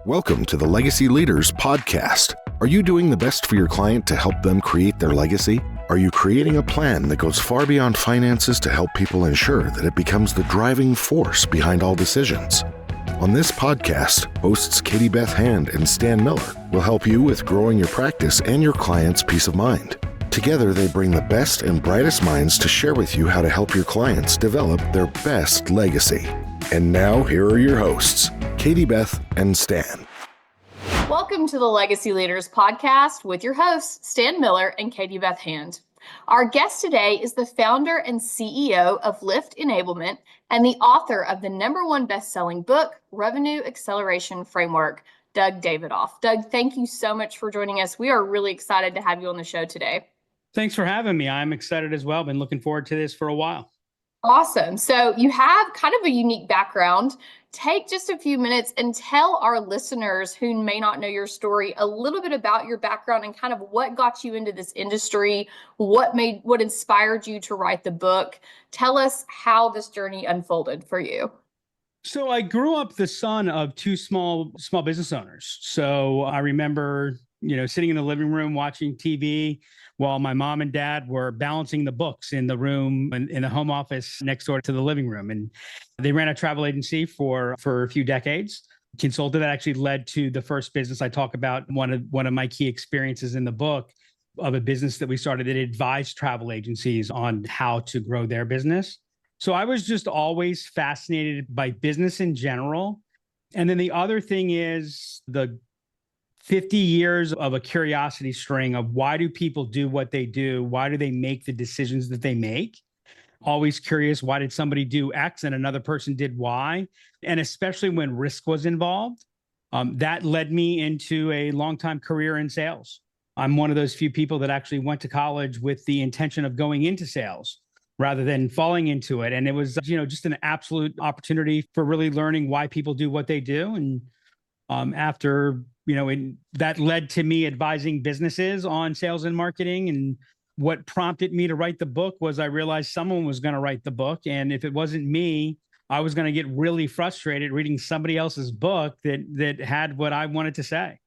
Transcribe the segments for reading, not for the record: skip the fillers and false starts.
Welcome to the Legacy Leaders Podcast. Are you doing the best for your client to help them create their legacy? Are you creating a plan that goes far beyond finances to help people ensure that it becomes the driving force behind all decisions? On this podcast, hosts Katie Beth and Stan Miller will help you with growing your practice and your clients' peace of mind. Together, they bring the best and brightest minds to share with you how to help your clients develop their best legacy. And now, here are your hosts, Katie Beth and Stan. Welcome to the Legacy Leaders Podcast with your hosts, Stan Miller and Katie Beth. Our guest today is the founder and CEO of Lift Enablement and the author of the #1 best-selling book, Revenue Acceleration Framework, Doug Davidoff. Doug, thank you so much for joining us. We are really excited to have you on the show today. Thanks for having me. I'm excited as well. Been looking forward to this for a while. Awesome. So you have kind of a unique background. Take just a few minutes and tell our listeners who may not know your story a little bit about your background and kind of what got you into this industry, what inspired you to write the book. Tell us how this journey unfolded for you. So I grew up the son of two small business owners. So I remember, sitting in the living room watching TV while my mom and dad were balancing the books in the room in the home office next door to the living room. And they ran a travel agency for a few decades. Consulted that actually led to the first business I talk about. One of my key experiences in the book of a business that we started that advised travel agencies on how to grow their business. So I was just always fascinated by business in general. And then the other thing is the 50 years of a curiosity string of why do people do what they do? Why do they make the decisions that they make? Always curious, why did somebody do X and another person did Y? And especially when risk was involved, that led me into a long-time career in sales. I'm one of those few people that actually went to college with the intention of going into sales rather than falling into it. And it was, just an absolute opportunity for really learning why people do what they do. And that led to me advising businesses on sales and marketing. And what prompted me to write the book was I realized someone was going to write the book. And if it wasn't me, I was going to get really frustrated reading somebody else's book that had what I wanted to say.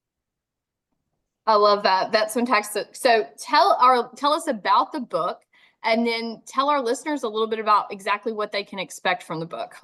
I love that. That's fantastic. So tell us about the book and then tell our listeners a little bit about exactly what they can expect from the book.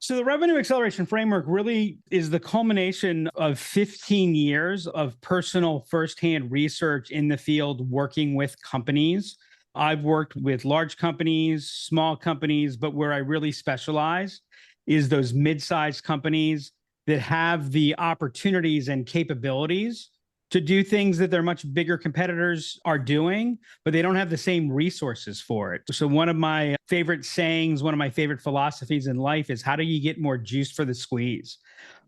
So the Revenue Acceleration Framework really is the culmination of 15 years of personal firsthand research in the field, working with companies. I've worked with large companies, small companies, but where I really specialize is those mid-sized companies that have the opportunities and capabilities to do things that their much bigger competitors are doing, but they don't have the same resources for it. So one of my favorite sayings, one of my favorite philosophies in life is, how do you get more juice for the squeeze?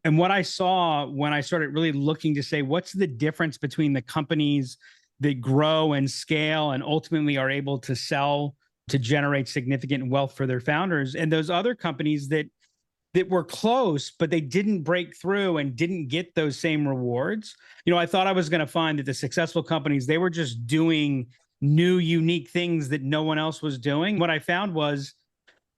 And what I saw when I started really looking to say, what's the difference between the companies that grow and scale and ultimately are able to sell to generate significant wealth for their founders, and those other companies that were close, but they didn't break through and didn't get those same rewards. I thought I was going to find that the successful companies, they were just doing new, unique things that no one else was doing. What I found was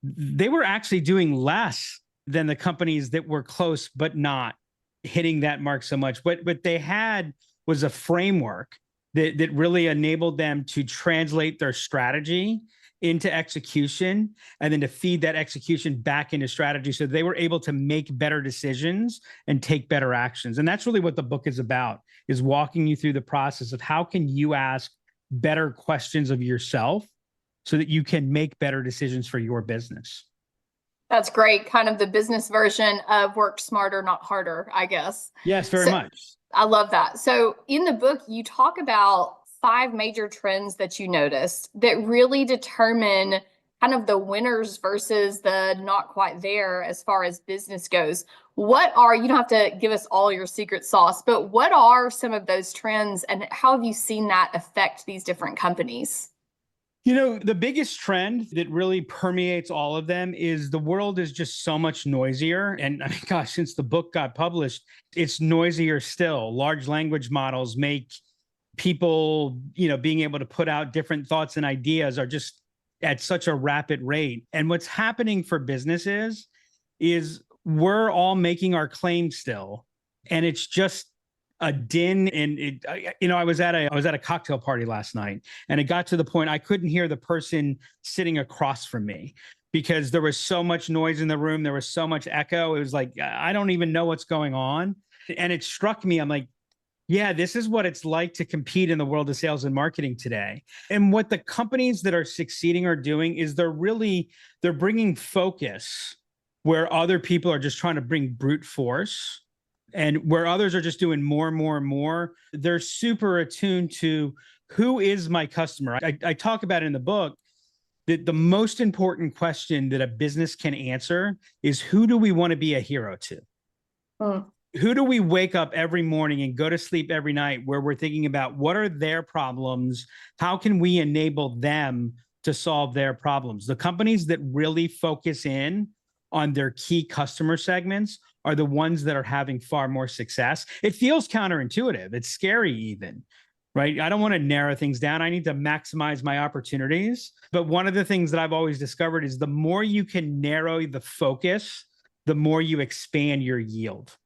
they were actually doing less than the companies that were close, but not hitting that mark so much. What they had was a framework that really enabled them to translate their strategy into execution, and then to feed that execution back into strategy so they were able to make better decisions and take better actions. And that's really what the book is about, is walking you through the process of how can you ask better questions of yourself so that you can make better decisions for your business. That's great. Kind of the business version of work smarter, not harder, I guess. Yes, very much. I love that. So in the book, you talk about 5 major trends that you noticed that really determine kind of the winners versus the not quite there as far as business goes. You don't have to give us all your secret sauce, but what are some of those trends and how have you seen that affect these different companies? The biggest trend that really permeates all of them is the world is just so much noisier. And since the book got published, it's noisier still. Large language models make people, being able to put out different thoughts and ideas are just at such a rapid rate. And what's happening for businesses is we're all making our claims still, And it's just a din. And I was at a cocktail party last night, and it got to the point I couldn't hear the person sitting across from me because there was so much noise in the room. There was so much echo. It was like, I don't even know what's going on. And it struck me. I'm like, yeah, this is what it's like to compete in the world of sales and marketing today. And what the companies that are succeeding are doing is they're bringing focus where other people are just trying to bring brute force, and where others are just doing more and more and more. They're super attuned to who is my customer. I talk about it in the book that the most important question that a business can answer is, who do we want to be a hero to? Who do we wake up every morning and go to sleep every night where we're thinking about what are their problems? How can we enable them to solve their problems? The companies that really focus in on their key customer segments are the ones that are having far more success. It feels counterintuitive. It's scary even, right? I don't want to narrow things down. I need to maximize my opportunities. But one of the things that I've always discovered is the more you can narrow the focus, the more you expand your yield.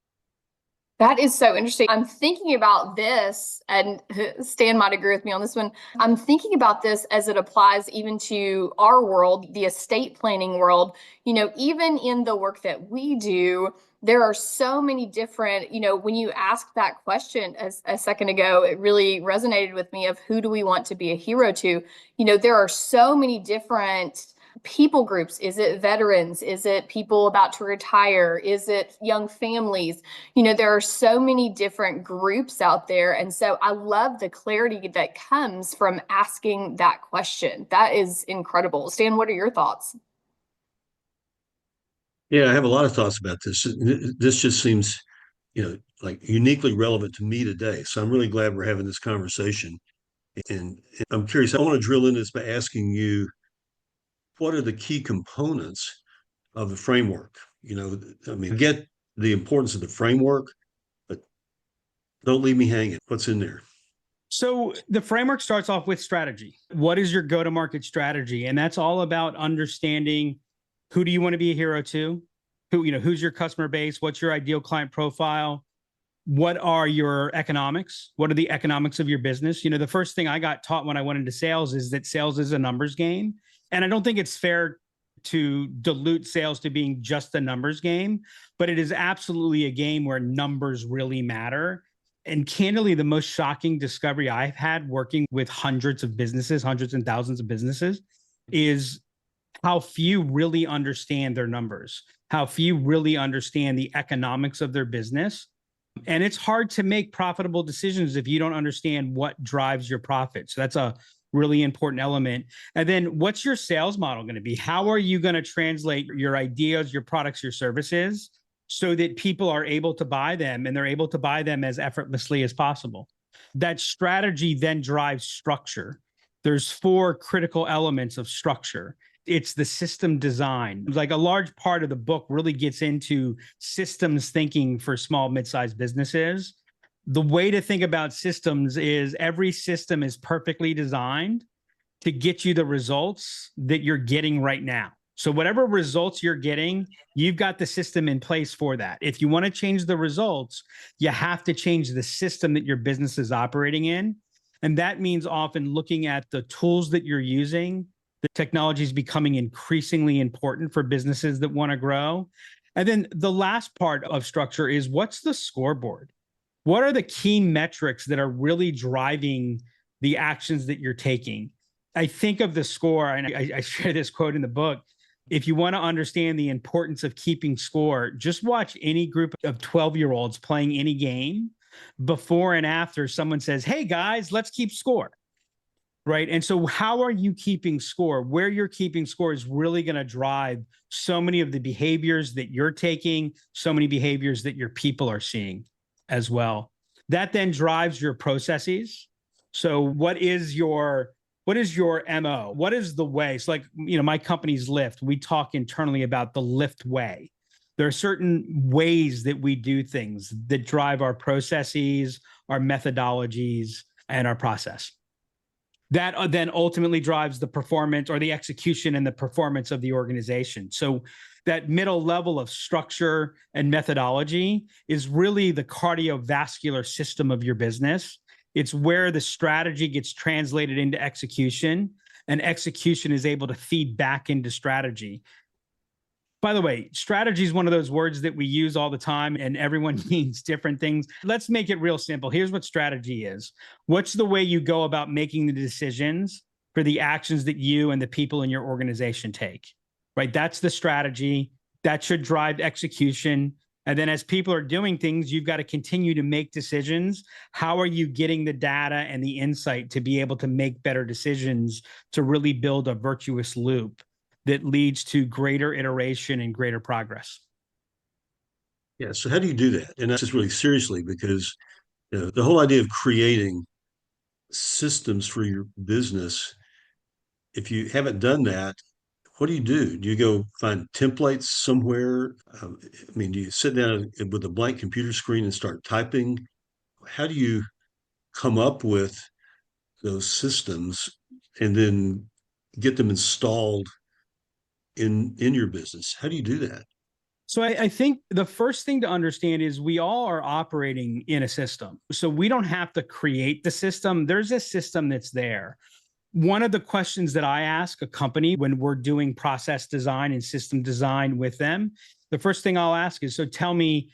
That is so interesting. I'm thinking about this, and Stan might agree with me on this one. I'm thinking about this as it applies even to our world, the estate planning world. Even in the work that we do, there are so many different, when you asked that question a second ago, it really resonated with me of who do we want to be a hero to? There are so many different people groups. Is it veterans? Is it people about to retire? Is it young families? There are so many different groups out there. And so I love the clarity that comes from asking that question. That is incredible. Stan, what are your thoughts? Yeah, I have a lot of thoughts about this. This just seems, like uniquely relevant to me today. So I'm really glad we're having this conversation. And I'm curious, I want to drill into this by asking you, what are the key components of the framework? Get the importance of the framework, but don't leave me hanging. What's in there? So the framework starts off with strategy. What is your go-to-market strategy? And that's all about understanding, who do you want to be a hero to? Who's your customer base? What's your ideal client profile? What are your economics? What are the economics of your business? The first thing I got taught when I went into sales is that sales is a numbers game. And I don't think it's fair to dilute sales to being just a numbers game, but it is absolutely a game where numbers really matter. And candidly, the most shocking discovery I've had working with hundreds of businesses, hundreds and thousands of businesses, is how few really understand their numbers, how few really understand the economics of their business. And it's hard to make profitable decisions if you don't understand what drives your profit. So that's a really important element. And then what's your sales model going to be? How are you going to translate your ideas, your products, your services so that people are able to buy them, and they're able to buy them as effortlessly as possible? That strategy then drives structure. There's 4 critical elements of structure. It's the system design. Like, a large part of the book really gets into systems thinking for small, mid-sized businesses. The way to think about systems is every system is perfectly designed to get you the results that you're getting right now. So whatever results you're getting, you've got the system in place for that. If you want to change the results, you have to change the system that your business is operating in. And that means often looking at the tools that you're using. The technology is becoming increasingly important for businesses that want to grow. And then the last part of structure is, what's the scoreboard? What are the key metrics that are really driving the actions that you're taking? I think of the score, and I share this quote in the book. If you want to understand the importance of keeping score, just watch any group of 12-year-olds playing any game. Before and after someone says, "Hey guys, let's keep score." Right? And so how are you keeping score? Where you're keeping score is really going to drive so many of the behaviors that you're taking, so many behaviors that your people are seeing as well. That then drives your processes. So what is your MO? What is the way? So, like, my company's Lift. We talk internally about the Lift way. There are certain ways that we do things that drive our processes, our methodologies, and our process. That then ultimately drives the performance or the execution and the performance of the organization. So that middle level of structure and methodology is really the cardiovascular system of your business. It's where the strategy gets translated into execution, and execution is able to feed back into strategy. By the way, strategy is one of those words that we use all the time and everyone means different things. Let's make it real simple. Here's what strategy is. What's the way you go about making the decisions for the actions that you and the people in your organization take, right? That's the strategy. That should drive execution. And then as people are doing things, you've got to continue to make decisions. How are you getting the data and the insight to be able to make better decisions to really build a virtuous loop that leads to greater iteration and greater progress? Yeah. So how do you do that? And that's just really seriously, because the whole idea of creating systems for your business, if you haven't done that, what do you do? Do you go find templates somewhere? I mean, do you sit down with a blank computer screen and start typing? How do you come up with those systems and then get them installed in your business? How do you do that? So I think the first thing to understand is we all are operating in a system. So we don't have to create the system. There's a system that's there. One of the questions that I ask a company when we're doing process design and system design with them, the first thing I'll ask is, so tell me,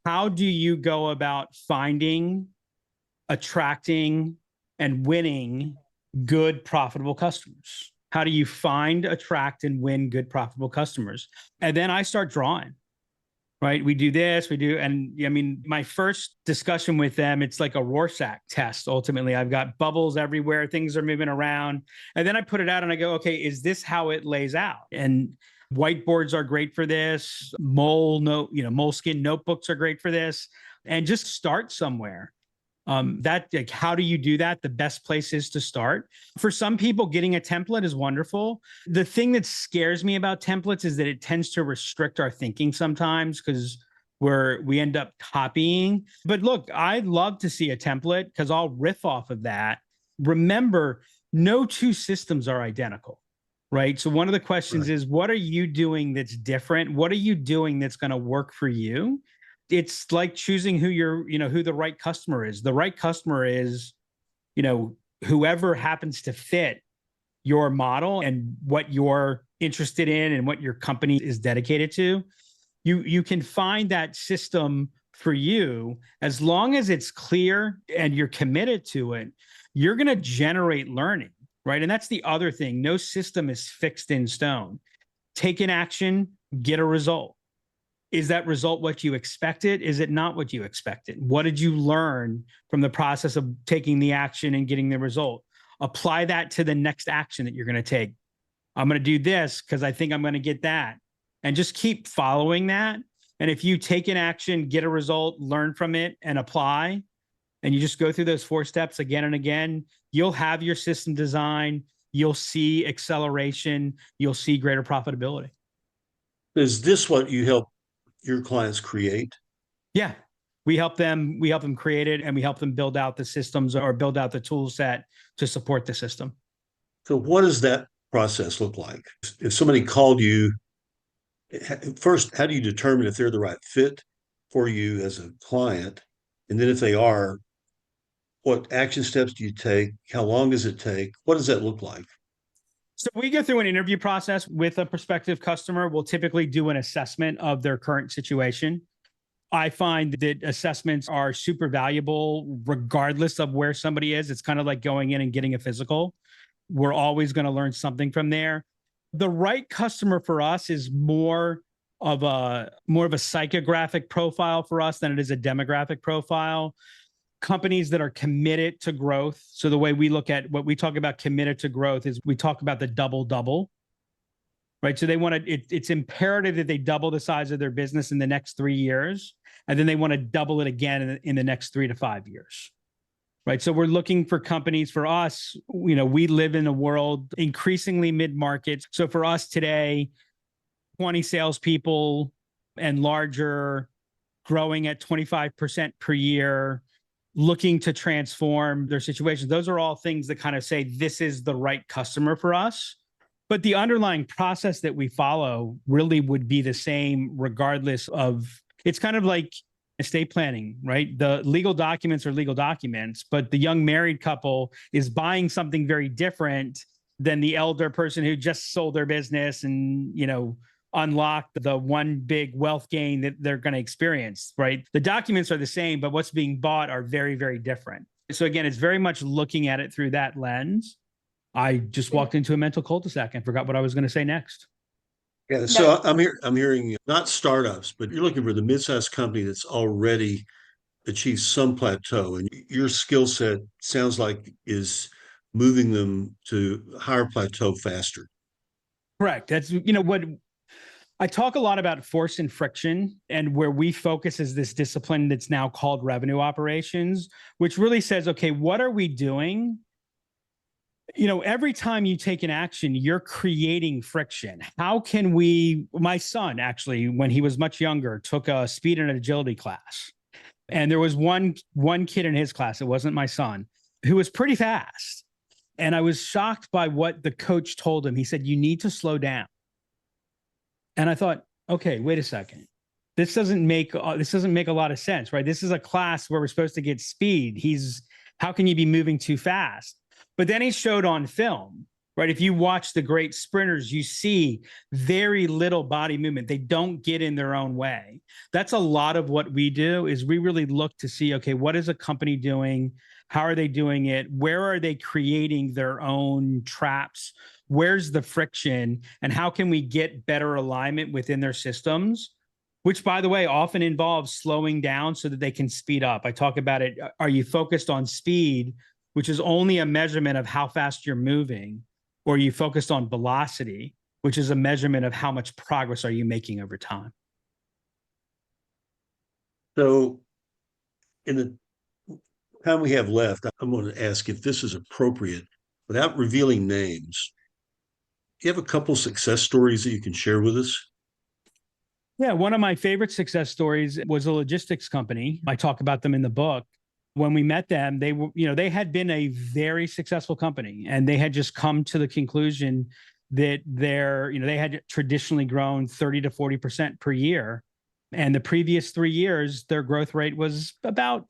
how do you go about finding, attracting, and winning good, profitable customers? How do you find, attract, and win good, profitable customers? And then I start drawing, right? We do this, we do. And I mean, my first discussion with them, it's like a Rorschach test. Ultimately, I've got bubbles everywhere, things are moving around. And then I put it out and I go, okay, is this how it lays out? And whiteboards are great for this. Moleskin notebooks are great for this. And just start somewhere. How do you do that? The best place is to start. For some people, getting a template is wonderful. The thing that scares me about templates is that it tends to restrict our thinking sometimes because we end up copying. But look, I'd love to see a template because I'll riff off of that. Remember, no two systems are identical, right? So one of the questions is, what are you doing that's different? What are you doing that's going to work for you? It's like choosing who the right customer is. The right customer is, whoever happens to fit your model and what you're interested in and what your company is dedicated to. You can find that system for you as long as it's clear and you're committed to it. You're going to generate learning, right? And that's the other thing. No system is fixed in stone. Take an action, get a result. Is that result what you expected? Is it not what you expected? What did you learn from the process of taking the action and getting the result? Apply that to the next action that you're going to take. I'm going to do this because I think I'm going to get that. And just keep following that. And if you take an action, get a result, learn from it, and apply, and you just go through those 4 steps again and again, you'll have your system design. You'll see acceleration. You'll see greater profitability. Is this what you help your clients create? Yeah, we help them create it, and we help them build out the systems or build out the tool set to support the system. So what does that process look like? If somebody called you, first, how do you determine if they're the right fit for you as a client? And then if they are, what action steps do you take? How long does it take? What does that look like? So we go through an interview process with a prospective customer. We'll typically do an assessment of their current situation. I find that assessments are super valuable regardless of where somebody is. It's kind of like going in and getting a physical. We're always going to learn something from there. The right customer for us is more of a psychographic profile for us than it is a demographic profile. Companies that are committed to growth. So the way we look at what we talk about committed to growth is we talk about the double, right? So they want to, it's imperative that they double the size of their business in the next 3 years. And then they want to double it again in the next 3 to 5 years, right? So we're looking for companies. For us, we live in a world increasingly mid-market. So for us today, 20 salespeople and larger, growing at 25% per year, looking to transform their situations. Those are all things that kind of say this is the right customer for us. But the underlying process that we follow really would be the same regardless of, it's kind of like estate planning, right? The legal documents are legal documents, but the young married couple is buying something very different than the elder person who just sold their business and, unlocked the one big wealth gain that they're going to experience, right? The documents are the same, but what's being bought are very, very different. So again, it's very much looking at it through that lens. I just walked into a mental cul-de-sac and forgot what I was going to say next. Yeah, so I'm hearing not startups, but you're looking for the mid-sized company that's already achieved some plateau, and your skill set sounds like is moving them to higher plateau faster. Correct. That's, what I talk a lot about force and friction, and where we focus is this discipline that's now called revenue operations, which really says, okay, what are we doing? Every time you take an action, you're creating friction. How can my son actually, when he was much younger, took a speed and agility class. And there was one kid in his class, it wasn't my son, who was pretty fast. And I was shocked by what the coach told him. He said, you need to slow down. And I thought, okay, wait a second. This doesn't make a lot of sense, right? This is a class where we're supposed to get speed. How can you be moving too fast? But then he showed on film, right? If you watch the great sprinters, you see very little body movement. They don't get in their own way. That's a lot of what we do, is we really look to see, okay, what is a company doing? How are they doing it? Where are they creating their own traps? Where's the friction? And how can we get better alignment within their systems? Which, by the way, often involves slowing down so that they can speed up. I talk about it. Are you focused on speed, which is only a measurement of how fast you're moving? Or are you focused on velocity, which is a measurement of how much progress are you making over time? So in the time we have left, I'm going to ask if this is appropriate without revealing names. Do you have a couple success stories that you can share with us? Yeah, one of my favorite success stories was a logistics company. I talk about them in the book. When we met them, they had been a very successful company, and they had just come to the conclusion that they had traditionally grown 30 to 40% per year. And the previous 3 years, their growth rate was about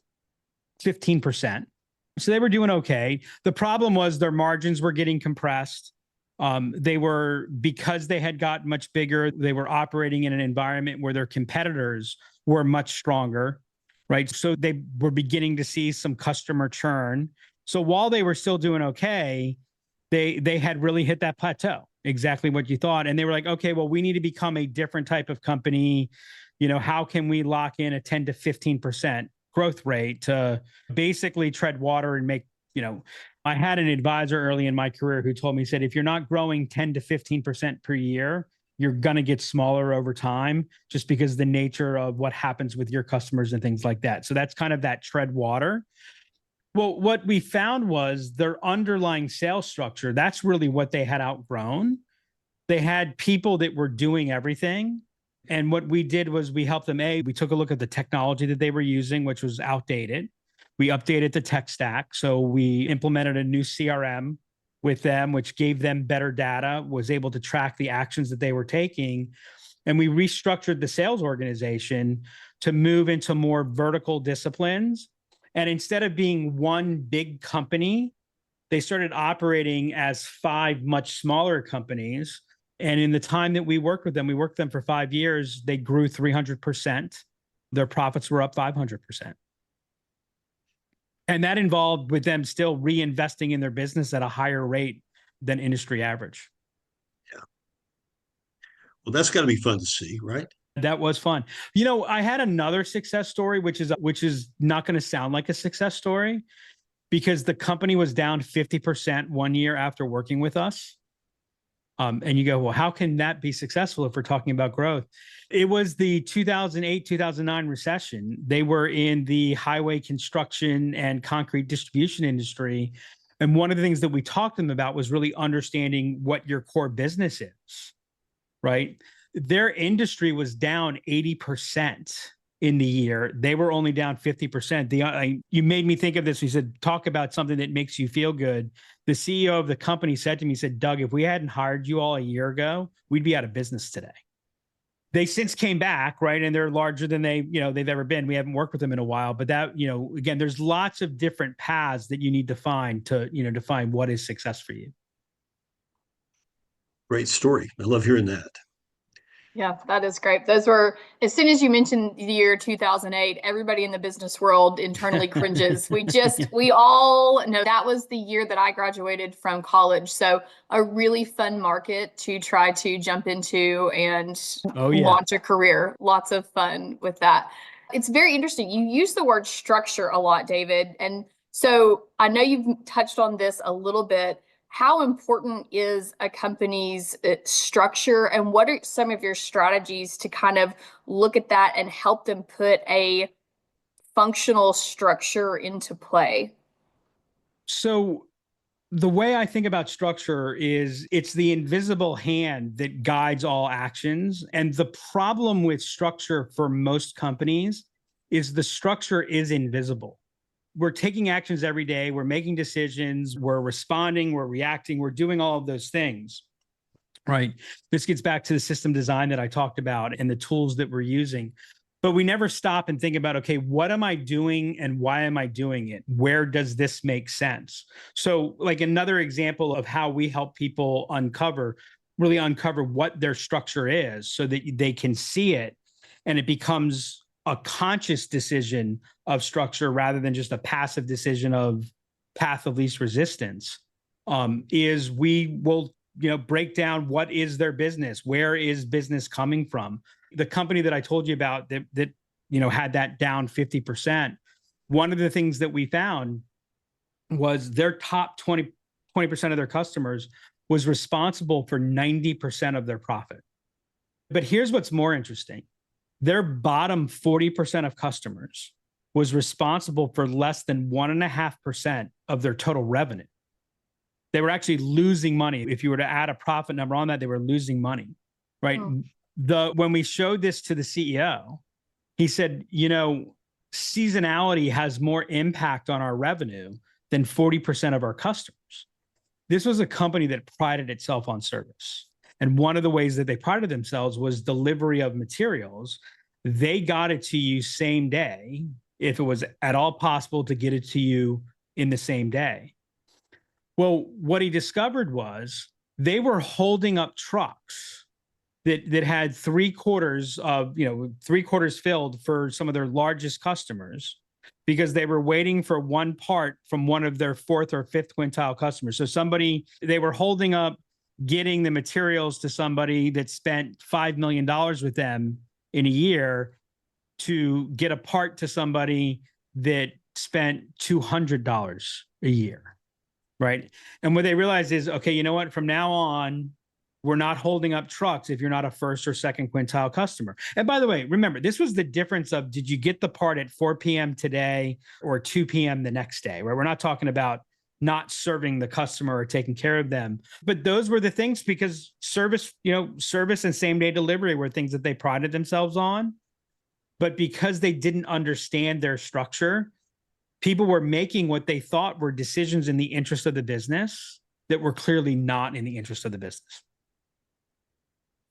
15%. So they were doing okay. The problem was their margins were getting compressed. Because they had got much bigger, they were operating in an environment where their competitors were much stronger, right? So they were beginning to see some customer churn. So while they were still doing okay, they had really hit that plateau, exactly what you thought. And they were like, okay, well, we need to become a different type of company. How can we lock in a 10 to 15% growth rate to basically tread water and make, I had an advisor early in my career who told me, he said, if you're not growing 10 to 15% per year, you're going to get smaller over time, just because the nature of what happens with your customers and things like that. So that's kind of that tread water. Well, what we found was their underlying sales structure, that's really what they had outgrown. They had people that were doing everything. And what we did was we helped them. We took a look at the technology that they were using, which was outdated. We updated the tech stack. So we implemented a new CRM with them, which gave them better data, was able to track the actions that they were taking. And we restructured the sales organization to move into more vertical disciplines. And instead of being one big company, they started operating as 5 much smaller companies. And in the time that we worked with them for 5 years, they grew 300%. Their profits were up 500%. And that involved with them still reinvesting in their business at a higher rate than industry average. Yeah. Well, that's got to be fun to see, right? That was fun. I had another success story, which is not going to sound like a success story, because the company was down 50% 1 year after working with us. And you go, well, how can that be successful if we're talking about growth? It was the 2008, 2009 recession. They were in the highway construction and concrete distribution industry. And one of the things that we talked to them about was really understanding what your core business is, right? Their industry was down 80% in the year. They were only down 50%. You made me think of this. You said, talk about something that makes you feel good. The CEO of the company said to me, he said, Doug, if we hadn't hired you all a year ago, we'd be out of business today. They since came back, right? And they're larger than they've ever been. We haven't worked with them in a while, but that, again, there's lots of different paths that you need to find to define what is success for you. Great story. I love hearing that. Yeah, that is great. Those were, as soon as you mentioned the year 2008, everybody in the business world internally cringes. We all know that was the year that I graduated from college. So a really fun market to try to jump into and launch a career. Lots of fun with that. It's very interesting. You use the word structure a lot, David. And so I know you've touched on this a little bit. How important is a company's structure, and what are some of your strategies to kind of look at that and help them put a functional structure into play? So the way I think about structure is it's the invisible hand that guides all actions. And the problem with structure for most companies is the structure is invisible. We're taking actions every day. We're making decisions. We're responding. We're reacting. We're doing all of those things, right? This gets back to the system design that I talked about and the tools that we're using. But we never stop and think about, okay, what am I doing and why am I doing it? Where does this make sense? So like another example of how we help people really uncover what their structure is so that they can see it and it becomes a conscious decision of structure rather than just a passive decision of path of least resistance, is we will, break down what is their business, where is business coming from. The company that I told you about that had that down 50%, one of the things that we found was their top 20% of their customers was responsible for 90% of their profit. But here's what's more interesting. Their bottom 40% of customers was responsible for less than 1.5% of their total revenue. They were actually losing money. If you were to add a profit number on that, they were losing money, right? When we showed this to the CEO, he said, seasonality has more impact on our revenue than 40% of our customers. This was a company that prided itself on service. And one of the ways that they prided themselves was delivery of materials. They got it to you same day, if it was at all possible to get it to you in the same day. Well, what he discovered was they were holding up trucks that had 3/4 filled for some of their largest customers because they were waiting for one part from one of their fourth or fifth quintile customers. So they were holding up getting the materials to somebody that spent $5 million with them in a year to get a part to somebody that spent $200 a year, right? And what they realized is, okay, you know what? From now on, we're not holding up trucks if you're not a first or second quintile customer. And by the way, remember, this was the difference of, did you get the part at 4 p.m. today or 2 p.m. the next day, right? We're not talking about not serving the customer or taking care of them. But those were the things, because service and same day delivery were things that they prided themselves on. But because they didn't understand their structure, people were making what they thought were decisions in the interest of the business that were clearly not in the interest of the business.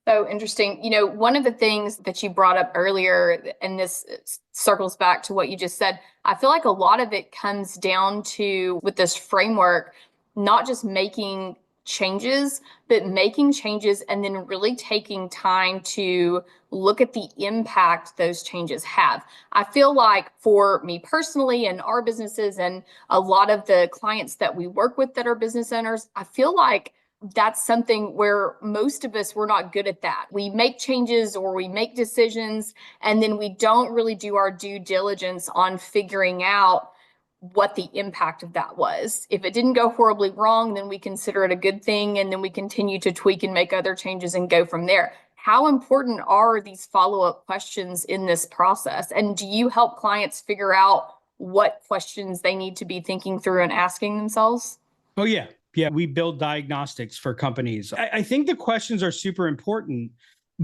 So interesting. One of the things that you brought up earlier, and this circles back to what you just said, I feel like a lot of it comes down to, with this framework, not just making changes, but making changes and then really taking time to look at the impact those changes have. I feel like for me personally and our businesses and a lot of the clients that we work with that are business owners, I feel like that's something where most of us, we're not good at that. We make changes or we make decisions, and then we don't really do our due diligence on figuring out what the impact of that was. If it didn't go horribly wrong, then we consider it a good thing, and then we continue to tweak and make other changes and go from there. How important are these follow-up questions in this process? And do you help clients figure out what questions they need to be thinking through and asking themselves? Oh, yeah, we build diagnostics for companies. I think the questions are super important,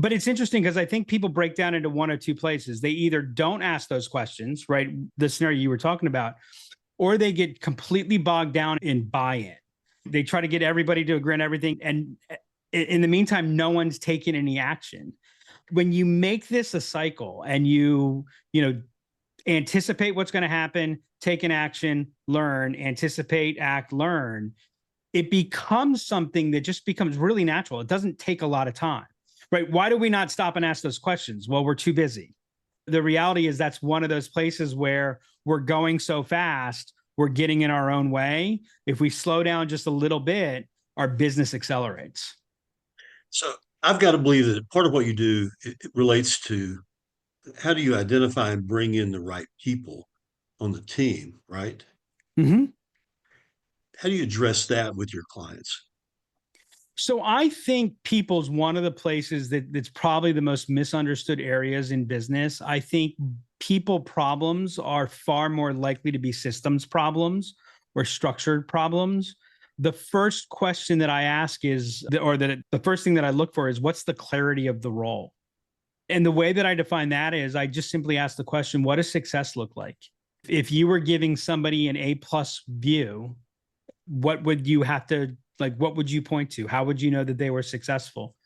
But it's interesting because I think people break down into one or two places. They either don't ask those questions, right? The scenario you were talking about, or they get completely bogged down in buy-in. They try to get everybody to agree on everything. And in the meantime, no one's taking any action. When you make this a cycle and you anticipate what's going to happen, take an action, learn, anticipate, act, learn, it becomes something that just becomes really natural. It doesn't take a lot of time. Right? Why do we not stop and ask those questions? Well, we're too busy. The reality is that's one of those places where we're going so fast, we're getting in our own way. If we slow down just a little bit, our business accelerates. So I've got to believe that part of what you do, it relates to how do you identify and bring in the right people on the team, right? Mm-hmm. How do you address that with your clients? So I think people's one of the places that's probably the most misunderstood areas in business. I think people problems are far more likely to be systems problems or structured problems. The first question that I ask is, the first thing that I look for is, what's the clarity of the role? And the way that I define that is I just simply ask the question, what does success look like? If you were giving somebody an A+ view, what would you have to, what would you point to? How would you know that they were successful?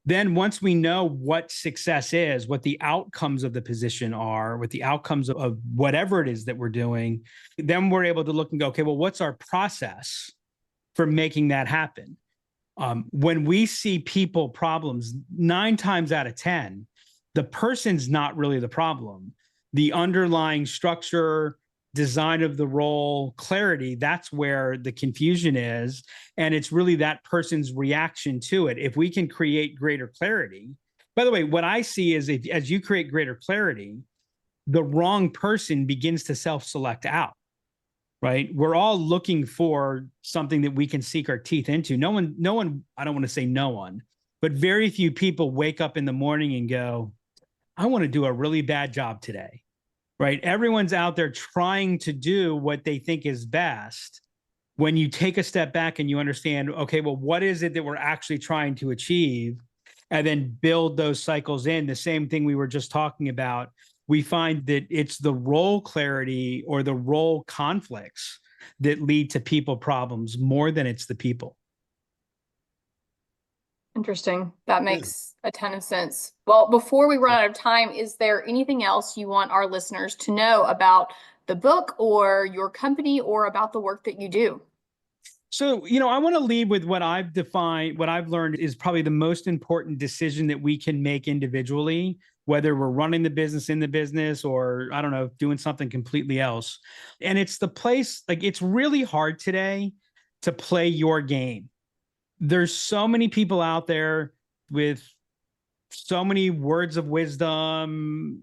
Then once we know what success is, what the outcomes of the position are, what the outcomes of whatever it is that we're doing, then we're able to look and go, okay, well, what's our process for making that happen? When we see people problems, 9 times out of 10, the person's not really the problem. The underlying structure, design of the role, clarity, that's where the confusion is. And it's really that person's reaction to it. If we can create greater clarity, by the way, what I see is as you create greater clarity, the wrong person begins to self-select out, right? We're all looking for something that we can sink our teeth into. No one, I don't want to say no one, but very few people wake up in the morning and go, I want to do a really bad job today. Right? Everyone's out there trying to do what they think is best. When you take a step back and you understand, okay, well, what is it that we're actually trying to achieve? And then build those cycles in, the same thing we were just talking about, we find that it's the role clarity or the role conflicts that lead to people problems more than it's the people. Interesting. That makes a ton of sense. Well, before we run out of time, is there anything else you want our listeners to know about the book or your company or about the work that you do? So, I want to leave with what I've defined, what I've learned is probably the most important decision that we can make individually, whether we're running the business in the business or, I don't know, doing something completely else. And it's the place, it's really hard today to play your game. There's so many people out there with so many words of wisdom,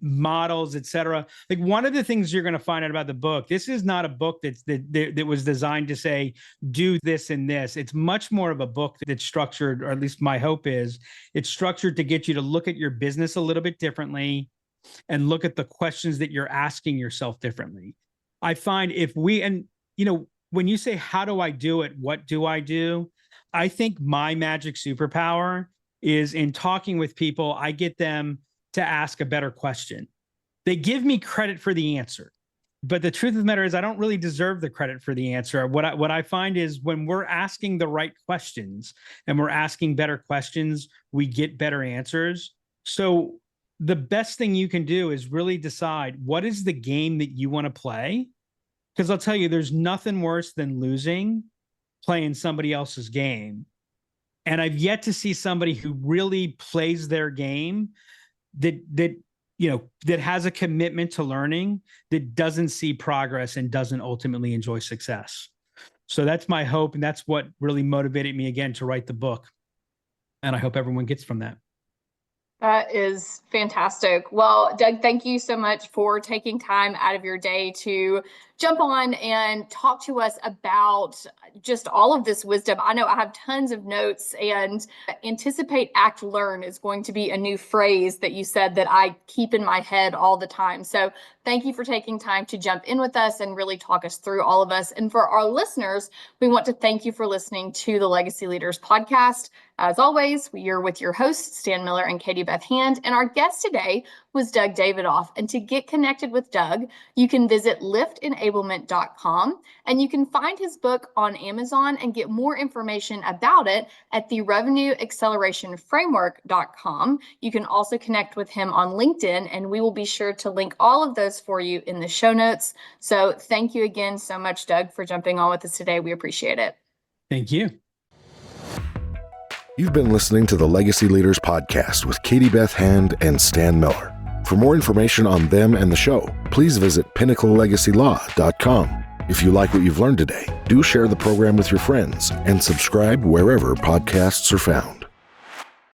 models, etc. One of the things you're going to find out about the book, this is not a book that was designed to say, do this and this. It's much more of a book that's structured, or at least my hope is, it's structured to get you to look at your business a little bit differently and look at the questions that you're asking yourself differently. I find when you say, how do I do it? What do I do? I think my magic superpower is in talking with people, I get them to ask a better question. They give me credit for the answer, but the truth of the matter is I don't really deserve the credit for the answer. What I find is when we're asking the right questions and we're asking better questions, we get better answers. So the best thing you can do is really decide what is the game that you want to play. Because I'll tell you, there's nothing worse than losing playing somebody else's game. And I've yet to see somebody who really plays their game that has a commitment to learning, that doesn't see progress and doesn't ultimately enjoy success. So that's my hope. And that's what really motivated me again to write the book. And I hope everyone gets from that. That is fantastic. Well, Doug, thank you so much for taking time out of your day to jump on and talk to us about just all of this wisdom. I know I have tons of notes, and anticipate, act, learn is going to be a new phrase that you said that I keep in my head all the time. So thank you for taking time to jump in with us and really talk us through all of us. And for our listeners, we want to thank you for listening to the Legacy Leaders podcast. As always, you're with your hosts, Stan Miller and Katie Beth Hand, and our guest today was Doug Davidoff. And to get connected with Doug, you can visit liftenablement.com, and you can find his book on Amazon and get more information about it at the revenueaccelerationframework.com. You can also connect with him on LinkedIn, and we will be sure to link all of those for you in the show notes. So thank you again so much, Doug, for jumping on with us today. We appreciate it. Thank you. You've been listening to the Legacy Leaders podcast with Katie Beth Hand and Stan Miller. For more information on them and the show, please visit pinnaclelegacylaw.com. If you like what you've learned today, do share the program with your friends and subscribe wherever podcasts are found.